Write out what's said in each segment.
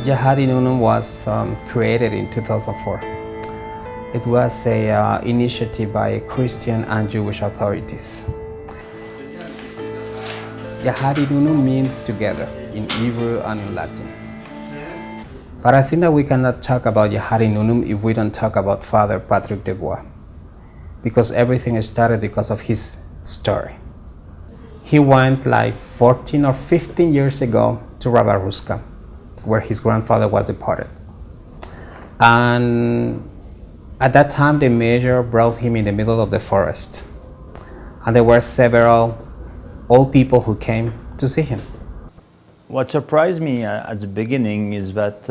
Yahad in Unum was created in 2004. It was an initiative by Christian and Jewish authorities. Yahad in Unum means together in Hebrew and in Latin. But I think that we cannot talk about Yahad in Unum if we don't talk about Father Patrick Dubois, because everything started because of his story. He went like 14 or 15 years ago to Rabaruska, where his grandfather was deported. And at that time, the mayor brought him in the middle of the forest. And there were several old people who came to see him. What surprised me at the beginning is that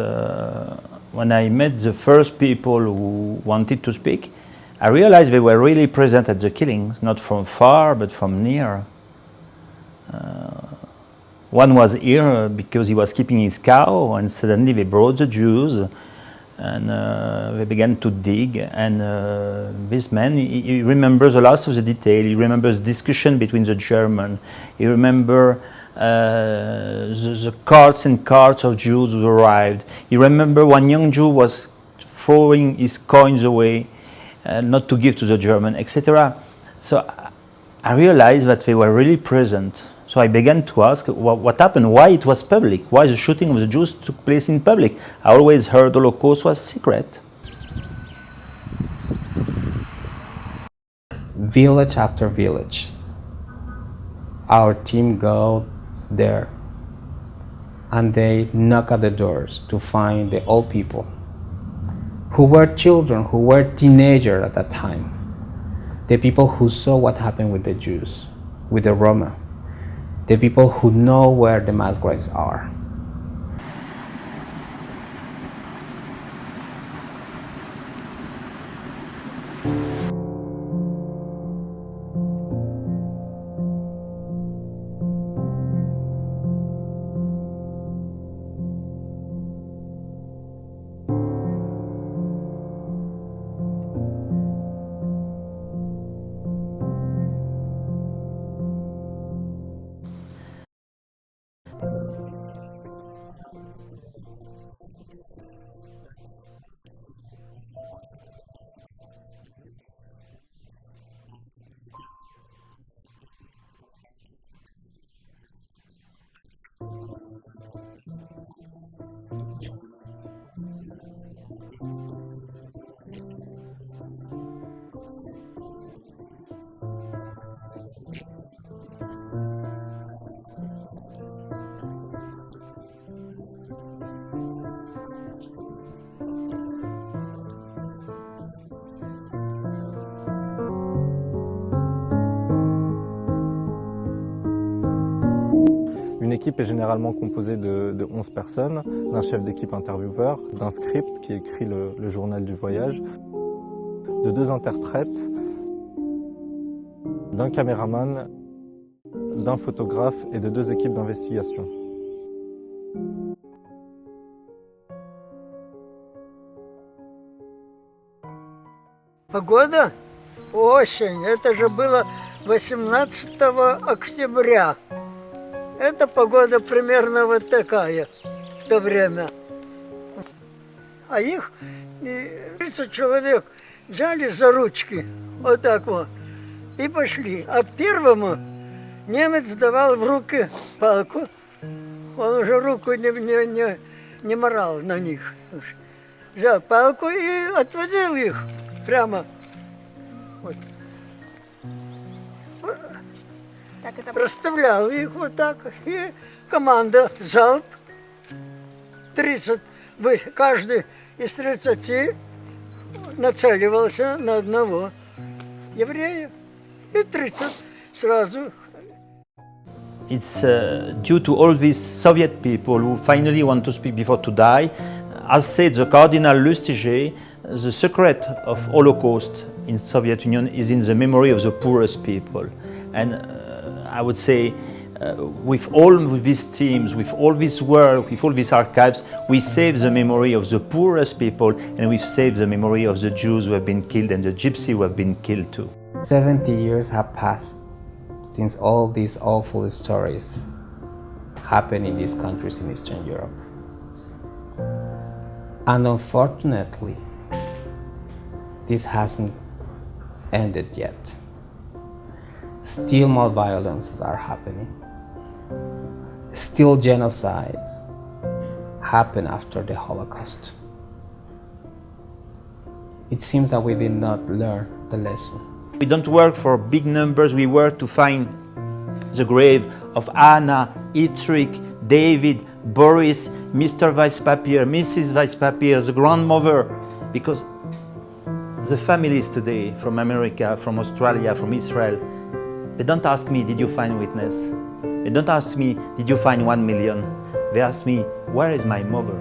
when I met the first people who wanted to speak, I realized they were really present at the killing, not from far, but from near. One was here because he was keeping his cow, and suddenly they brought the Jews, and they began to dig. And this man, he remembers a lot of the detail. He remembers the discussion between the German. He remembers the carts and carts of Jews who arrived. He remembers one young Jew was throwing his coins away, not to give to the German, etc. So I realized that they were really present. So I began to ask what happened, why it was public, why the shooting of the Jews took place in public. I always heard the Holocaust was secret. Village after village, our team goes there and they knock at the doors to find the old people who were children, who were teenagers at that time, the people who saw what happened with the Jews, with the Roma, the people who know where the mass graves are. Une équipe est généralement composée de 11 personnes, d'un chef d'équipe intervieweur, d'un script qui écrit le journal du voyage, de 2 interprètes, d'un caméraman, d'un photographe et de 2 équipes d'investigation. Погода? Осень. Это же было 18 октября. Эта погода примерно вот такая в то время. А их 30 человек взяли за ручки, вот так вот, и пошли. А первому немец давал в руки палку. Он уже руку не морал на них. Взял палку и отвозил их прямо. Вот. Расставлял их вот так, и команда, залп, 30, каждый из 30 нацеливался на одного еврея, и 30 сразу. It's due to all these Soviet people who finally want to speak before to die. As said the Cardinal Lustiger, the secret of Holocaust in Soviet Union is in the memory of the poorest people. And I would say, with all these teams, with all this work, with all these archives, we save the memory of the poorest people, and we save the memory of the Jews who have been killed and the Gypsy who have been killed too. 70 years have passed since all these awful stories happened in these countries in Eastern Europe. And unfortunately, this hasn't ended yet. Still more violences are happening. Still genocides happen after the Holocaust. It seems that we did not learn the lesson. We don't work for big numbers, we work to find the grave of Anna, Itrik, David, Boris, Mr. Weispapier, Mrs. Weispapier, the grandmother, because the families today from America, from Australia, from Israel, they don't ask me, did you find witness? They don't ask me, did you find 1 million? They ask me, where is my mother?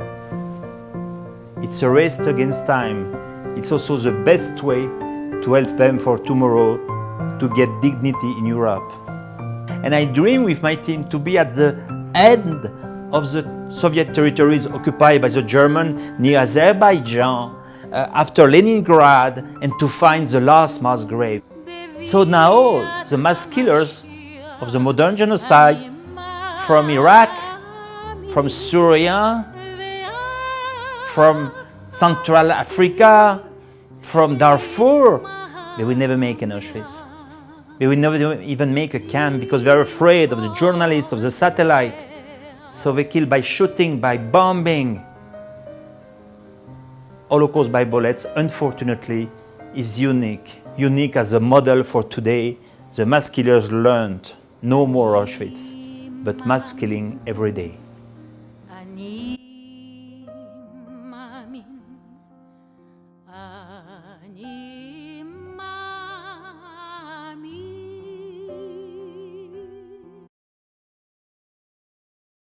It's a race against time. It's also the best way to help them for tomorrow to get dignity in Europe. And I dream with my team to be at the end of the Soviet territories occupied by the German near Azerbaijan, after Leningrad, and to find the last mass grave. So now the mass killers of the modern genocide from Iraq, from Syria, from Central Africa, from Darfur, they will never make an Auschwitz. They will never even make a camp because they are afraid of the journalists, of the satellite. So they kill by shooting, by bombing. Holocaust by bullets, unfortunately, is unique. Unique as a model for today. The mass killers learned no more Auschwitz, but mass killing every day. 아님